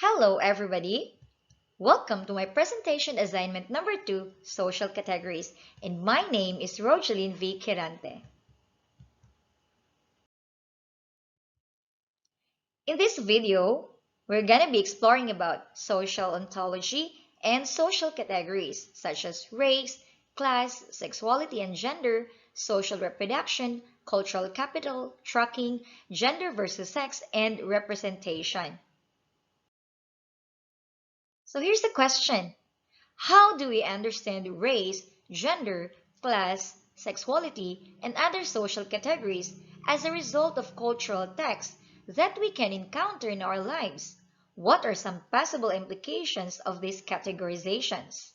Hello, everybody. Welcome to my presentation assignment number 2, Social Categories. And my name is Rogeline V. Quirante. In this video, we're going to be exploring about social ontology and social categories such as race, class, sexuality and gender, social reproduction, cultural capital, tracking, gender versus sex, and representation. So here's the question. How do we understand race, gender, class, sexuality, and other social categories as a result of cultural texts that we can encounter in our lives? What are some possible implications of these categorizations?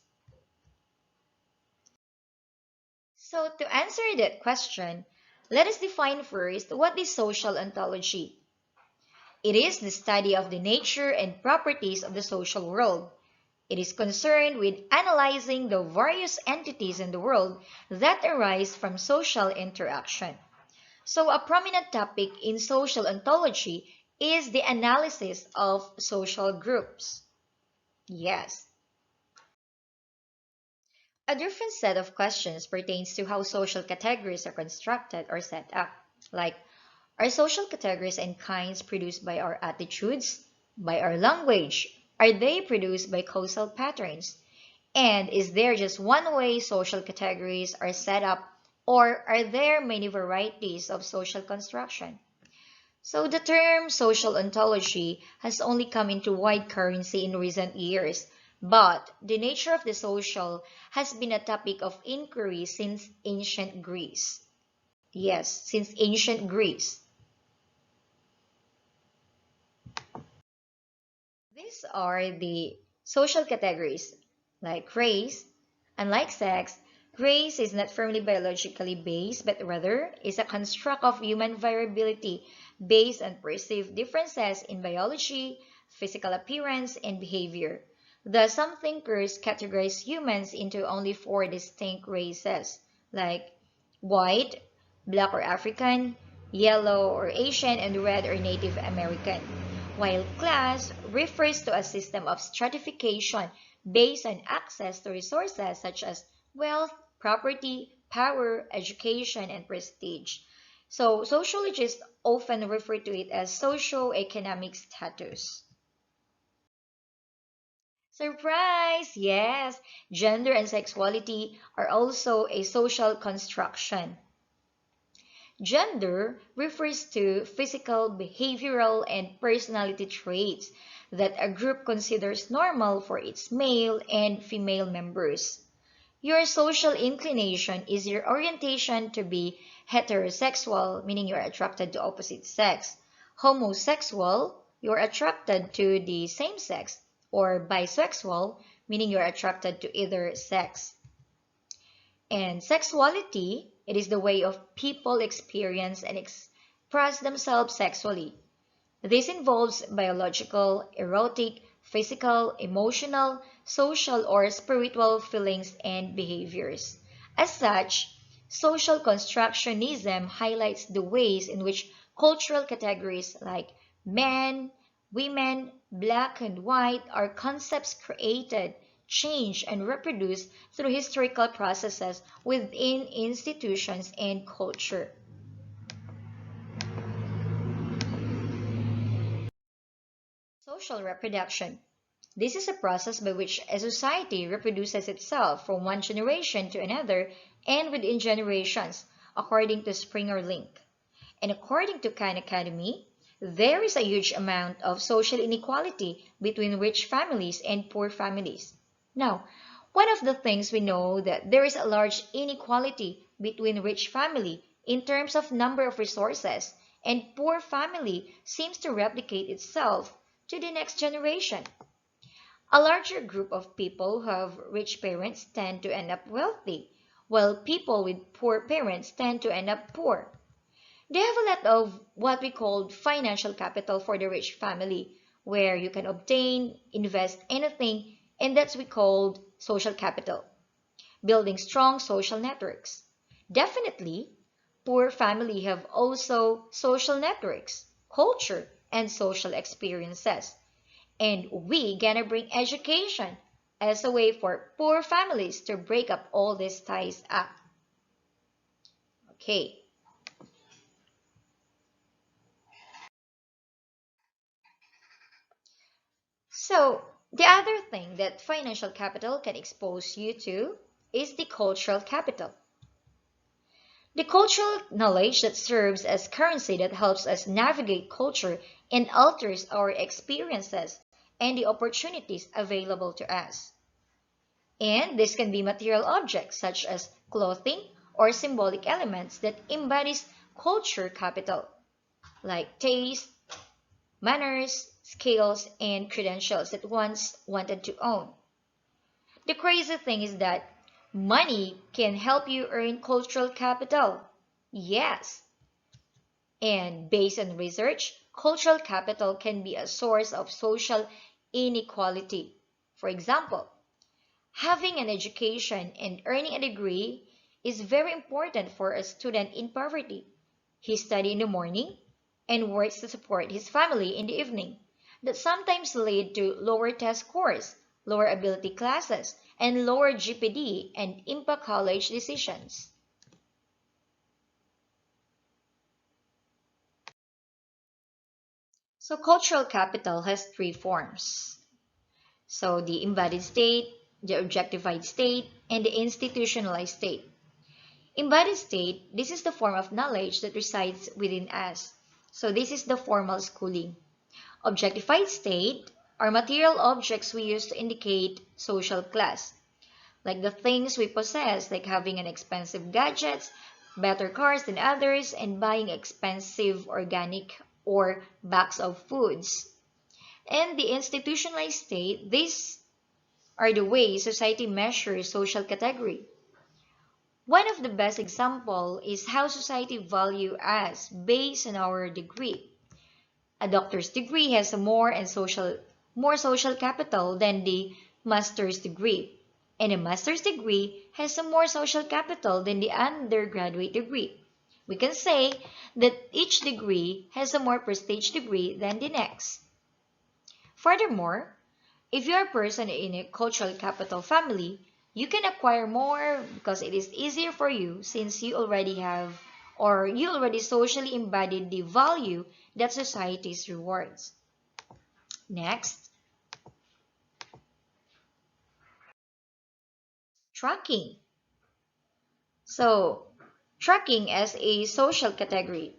So to answer that question, let us define first what is social ontology. It is the study of the nature and properties of the social world. It is concerned with analyzing the various entities in the world that arise from social interaction. So a prominent topic in social ontology is the analysis of social groups. Yes. A different set of questions pertains to how social categories are constructed or set up. Like, are social categories and kinds produced by our attitudes, by our language? Are they produced by causal patterns? And is there just one way social categories are set up, or are there many varieties of social construction? So the term social ontology has only come into wide currency in recent years, but the nature of the social has been a topic of inquiry since ancient Greece. Yes, since ancient Greece. These are the social categories like race. Unlike sex, race is not firmly biologically based but rather is a construct of human variability based on perceived differences in biology, physical appearance, and behavior. Thus, some thinkers categorize humans into only four distinct races like white, black or African, yellow or Asian, and red or Native American, while class refers to a system of stratification based on access to resources such as wealth, property, power, education, and prestige. So sociologists often refer to it as socio-economic status. Surprise! Yes, gender and sexuality are also a social construction. Gender refers to physical, behavioral, and personality traits that a group considers normal for its male and female members. Your social inclination is your orientation to be heterosexual, meaning you're attracted to opposite sex. Homosexual, you're attracted to the same sex. Or bisexual, meaning you're attracted to either sex. And sexuality, it is the way of people experience and express themselves sexually. This involves biological, erotic, physical, emotional, social, or spiritual feelings and behaviors. As such, social constructionism highlights the ways in which cultural categories like men, women, black and white are concepts created, changed, and reproduced through historical processes within institutions and culture. Social reproduction. This is a process by which a society reproduces itself from one generation to another and within generations, according to Springer Link. And according to Khan Academy, there is a huge amount of social inequality between rich families and poor families. Now, one of the things we know that there is a large inequality between rich family in terms of number of resources, and poor family seems to replicate itself to the next generation. A larger group of people who have rich parents tend to end up wealthy, while people with poor parents tend to end up poor. They have a lot of what we call financial capital for the rich family, where you can obtain, invest anything, and that's we called social capital, building strong social networks. Definitely, poor family have also social networks, culture, and social experiences. And we gonna bring education as a way for poor families to break up all these ties up. Okay. So, the other thing that financial capital can expose you to is the cultural capital. The cultural knowledge that serves as currency that helps us navigate culture and alters our experiences and the opportunities available to us. And this can be material objects such as clothing or symbolic elements that embodies culture capital, like taste, manners, skills, and credentials that once wanted to own. The crazy thing is that money can help you earn cultural capital. Yes. And based on research, cultural capital can be a source of social inequality. For example, having an education and earning a degree is very important for a student in poverty. He studies in the morning and works to support his family in the evening. That sometimes lead to lower test scores, lower ability classes, and lower GPD and impact college decisions. So cultural capital has three forms. So the embodied state, the objectified state, and the institutionalized state. Embodied state, this is the form of knowledge that resides within us. So this is the formal schooling. Objectified state are material objects we use to indicate social class, like the things we possess, like having an expensive gadgets, better cars than others, and buying expensive organic or bags of foods. And the institutionalized state, these are the ways society measures social category. One of the best example is how society value us based on our degree. A doctor's degree has more social capital than the master's degree, and a master's degree has a more social capital than the undergraduate degree. We can say that each degree has a more prestige degree than the next. Furthermore, if you're a person in a cultural capital family, you can acquire more because it is easier for you since you already have or you already socially embodied the value that society's rewards. Next, tracking. So, tracking as a social category.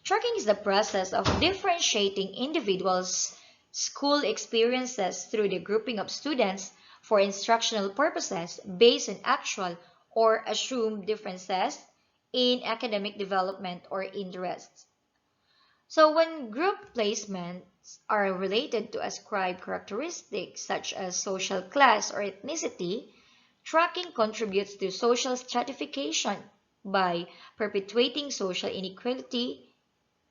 Tracking is the process of differentiating individuals' school experiences through the grouping of students for instructional purposes based on actual or assumed differences in academic development or interests. So when group placements are related to ascribed characteristics such as social class or ethnicity, tracking contributes to social stratification by perpetuating social inequality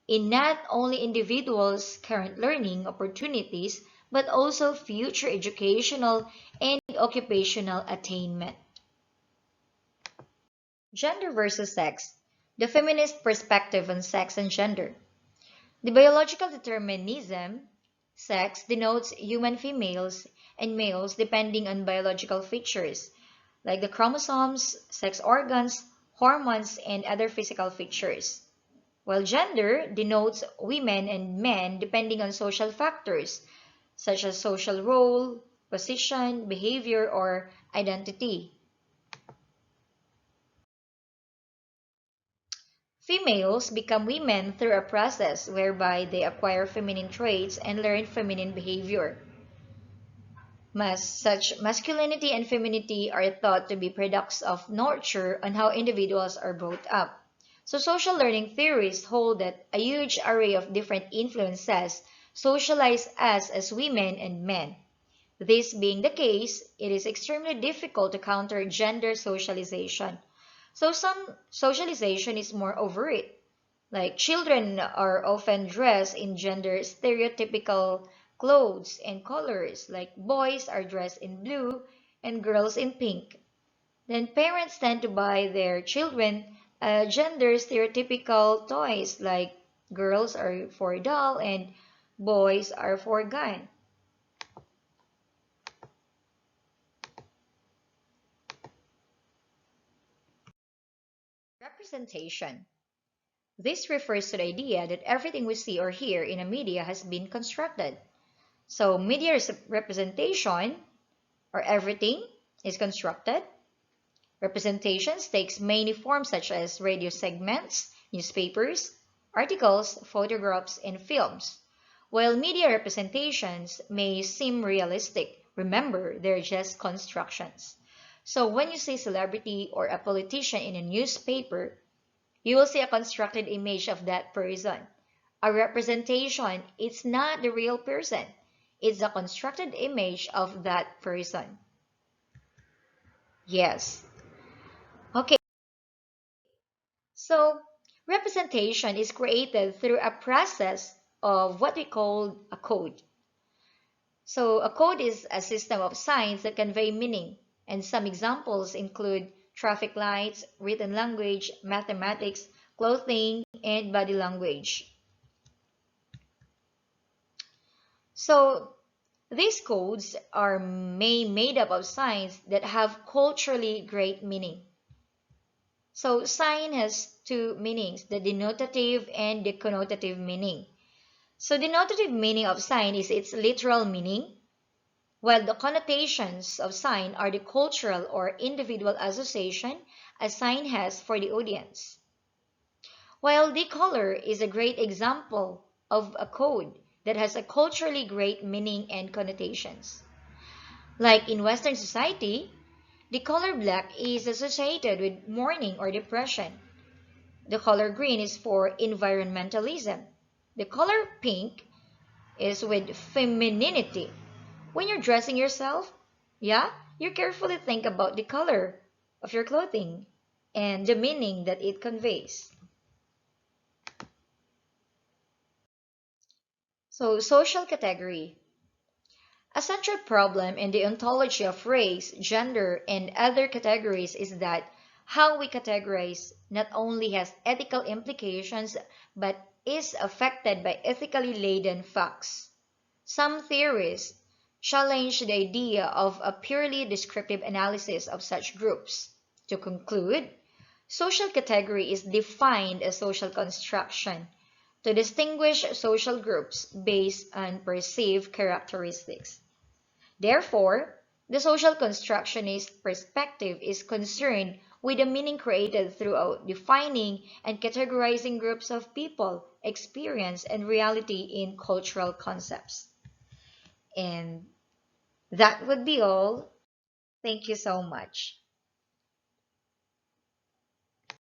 in not only individuals' current learning opportunities, but also future educational and occupational attainment. Gender versus sex. The feminist perspective on sex and gender. The biological determinism, sex, denotes human females and males depending on biological features, like the chromosomes, sex organs, hormones, and other physical features. While gender denotes women and men depending on social factors, such as social role, position, behavior, or identity. Females become women through a process whereby they acquire feminine traits and learn feminine behavior. Such masculinity and femininity are thought to be products of nurture on how individuals are brought up. So social learning theorists hold that a huge array of different influences socialize us as women and men. This being the case, it is extremely difficult to counter gender socialization. So some socialization is more overt, like children are often dressed in gender stereotypical clothes and colors, like boys are dressed in blue and girls in pink. Then parents tend to buy their children gender stereotypical toys, like girls are for doll and boys are for gun. representation. This refers to the idea that everything we see or hear in a media has been constructed. So media representation, or everything, is constructed. Representations takes many forms such as radio segments, newspapers, articles, photographs, and films. While media representations may seem realistic, remember they're just constructions. So when you see celebrity or a politician in a newspaper, you will see a constructed image of that person. A representation, it's not the real person. It's a constructed image of that person. Yes. Okay. So, representation is created through a process of what we call a code. So, a code is a system of signs that convey meaning, and some examples include traffic lights, written language, mathematics, clothing, and body language. So, these codes are made up of signs that have culturally great meaning. So sign has two meanings, the denotative and the connotative meaning. So denotative meaning of sign is its literal meaning, while the connotations of sign are the cultural or individual association a sign has for the audience. While the color is a great example of a code that has a culturally great meaning and connotations. Like in Western society, the color black is associated with mourning or depression. The color green is for environmentalism. The color pink is with femininity. When you're dressing yourself, yeah, you carefully think about the color of your clothing and the meaning that it conveys. So, social category. A central problem in the ontology of race, gender, and other categories is that how we categorize not only has ethical implications but is affected by ethically laden facts. Some theories challenge the idea of a purely descriptive analysis of such groups. To conclude, social category is defined as social construction to distinguish social groups based on perceived characteristics. Therefore, the social constructionist perspective is concerned with the meaning created throughout defining and categorizing groups of people, experience, and reality in cultural concepts. And that would be all. Thank you so much.